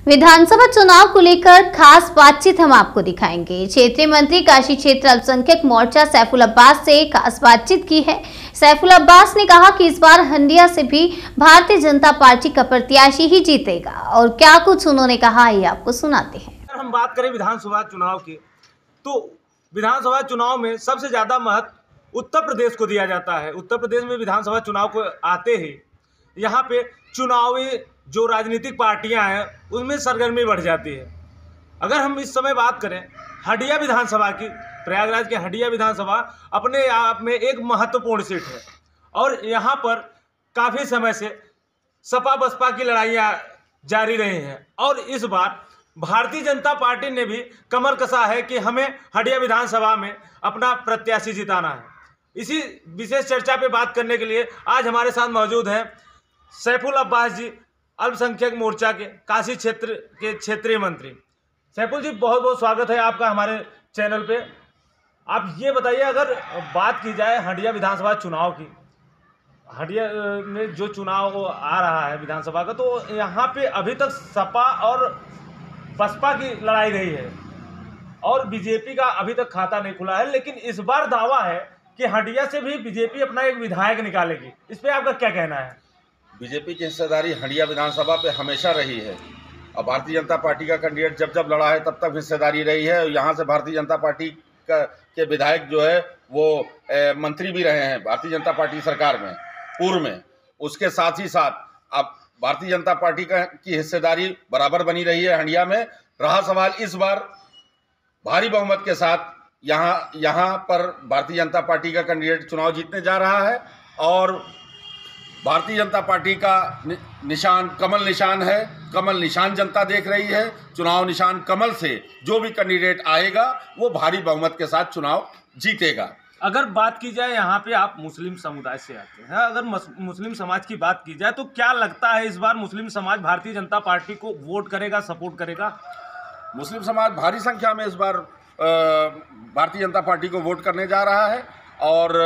विधानसभा चुनाव को लेकर खास बातचीत हम आपको दिखाएंगे। क्षेत्रीय मंत्री काशी क्षेत्र अल्पसंख्यक मोर्चा सैफुल अब्बास से खास बातचीत की है। सैफुल अब्बास ने कहा कि इस बार हंडिया से भी भारतीय जनता पार्टी का प्रत्याशी ही जीतेगा और क्या कुछ उन्होंने कहा ये आपको सुनाते हैं। अगर हम बात करें विधानसभा चुनाव की, तो विधानसभा चुनाव में सबसे ज्यादा महत्व उत्तर प्रदेश को दिया जाता है। उत्तर प्रदेश में विधानसभा चुनाव को आते ही यहाँ पे चुनावी जो राजनीतिक पार्टियां हैं उनमें सरगर्मी बढ़ जाती है। अगर हम इस समय बात करें हंडिया विधानसभा की, प्रयागराज के हंडिया विधानसभा अपने आप में एक महत्वपूर्ण सीट है और यहाँ पर काफ़ी समय से सपा बसपा की लड़ाइयाँ जारी रही हैं और इस बार भारतीय जनता पार्टी ने भी कमर कसा है कि हमें हंडिया विधानसभा में अपना प्रत्याशी जिताना है। इसी विशेष चर्चा पे बात करने के लिए आज हमारे साथ मौजूद हैं सैफुल अब्बास जी, अल्पसंख्यक मोर्चा के काशी क्षेत्र के क्षेत्रीय मंत्री। सैफुल जी, बहुत बहुत स्वागत है आपका हमारे चैनल पे। आप ये बताइए, अगर बात की जाए हंडिया विधानसभा चुनाव की, हंडिया में जो चुनाव आ रहा है विधानसभा का, तो यहाँ पे अभी तक सपा और बसपा की लड़ाई रही है और बीजेपी का अभी तक खाता नहीं खुला है, लेकिन इस बार दावा है कि हंडिया से भी बीजेपी अपना एक विधायक निकालेगी। इस पे आपका क्या कहना है? बीजेपी की हिस्सेदारी हंडिया विधानसभा पे हमेशा रही है और भारतीय जनता पार्टी का कैंडिडेट जब जब लड़ा है तब तक हिस्सेदारी रही है और यहाँ से भारतीय जनता पार्टी के विधायक जो है वो मंत्री भी रहे हैं भारतीय जनता पार्टी सरकार में पूर्व में। उसके साथ ही साथ अब भारतीय जनता पार्टी की हिस्सेदारी बराबर बनी रही है हंडिया में। रहा सवाल इस बार भारी बहुमत के साथ यहाँ पर भारतीय जनता पार्टी का कैंडिडेट चुनाव जीतने जा रहा है और भारतीय जनता पार्टी का निशान कमल निशान है। कमल निशान जनता देख रही है। चुनाव निशान कमल से जो भी कैंडिडेट आएगा वो भारी बहुमत के साथ चुनाव जीतेगा। अगर बात की जाए, यहाँ पे आप मुस्लिम समुदाय से आते हैं, अगर मुस्लिम समाज की बात की जाए तो क्या लगता है इस बार मुस्लिम समाज भारतीय जनता पार्टी को वोट करेगा, सपोर्ट करेगा? मुस्लिम समाज भारी संख्या में इस बार भारतीय जनता पार्टी को वोट करने जा रहा है और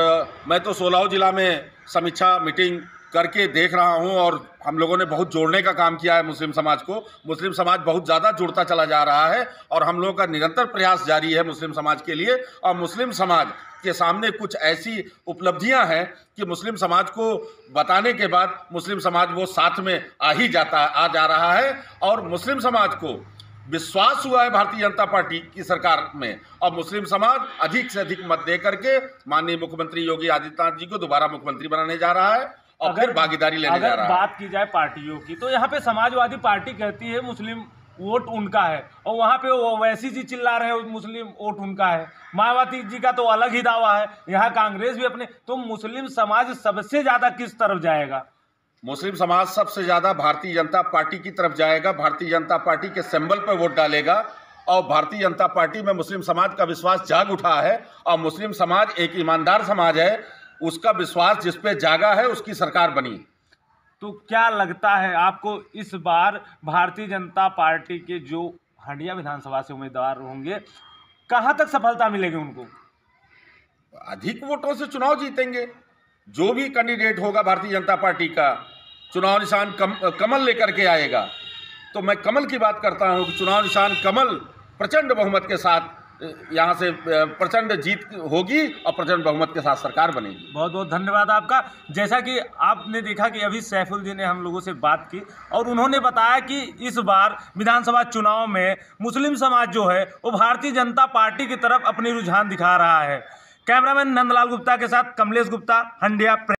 मैं तो सोलाव जिला में समीक्षा मीटिंग करके देख रहा हूं और हम लोगों ने बहुत जोड़ने का काम किया है मुस्लिम समाज को। मुस्लिम समाज बहुत ज़्यादा जुड़ता चला जा रहा है और हम लोगों का निरंतर प्रयास जारी है मुस्लिम समाज के लिए। और मुस्लिम समाज के सामने कुछ ऐसी उपलब्धियां हैं कि मुस्लिम समाज को बताने के बाद मुस्लिम समाज वो साथ में आ जा रहा है और मुस्लिम समाज को विश्वास हुआ है भारतीय जनता पार्टी की सरकार में और मुस्लिम समाज अधिक से अधिक मत दे करके माननीय मुख्यमंत्री योगी आदित्यनाथ जी को दोबारा मुख्यमंत्री बनाने जा रहा है और फिर भागीदारी लेने जा रहा है। बात की जाए पार्टियों की, तो यहाँ पे समाजवादी पार्टी कहती है मुस्लिम वोट उनका है और वहाँ पे ओवैसी जी चिल्ला रहे हैं मुस्लिम वोट उनका है। मायावती जी का तो अलग ही दावा है, यहाँ कांग्रेस भी अपने। तो मुस्लिम समाज सबसे ज्यादा किस तरफ जाएगा? मुस्लिम समाज सबसे ज्यादा भारतीय जनता पार्टी की तरफ जाएगा। भारतीय जनता पार्टी के सिंबल पर वोट डालेगा और भारतीय जनता पार्टी में मुस्लिम समाज का विश्वास जाग उठा है और मुस्लिम समाज एक ईमानदार समाज है। उसका विश्वास जिस पे जागा है उसकी सरकार बनी। तो क्या लगता है आपको इस बार भारतीय जनता पार्टी के जो हंडिया विधानसभा से उम्मीदवार होंगे, कहां तक सफलता मिलेगी उनको? अधिक वोटों से चुनाव जीतेंगे। जो भी कैंडिडेट होगा भारतीय जनता पार्टी का चुनाव निशान कमल लेकर के आएगा। तो मैं कमल की बात करता हूं कि चुनाव निशान कमल प्रचंड बहुमत के साथ यहाँ से प्रचंड जीत होगी और प्रचंड बहुमत के साथ सरकार बनेगी। बहुत बहुत धन्यवाद आपका। जैसा कि आपने देखा कि अभी सैफुल जी ने हम लोगों से बात की और उन्होंने बताया कि इस बार विधानसभा चुनाव में मुस्लिम समाज जो है वो भारतीय जनता पार्टी की तरफ अपनी रुझान दिखा रहा है। कैमरामैन नंदलाल गुप्ता के साथ कमलेश गुप्ता, हंडिया।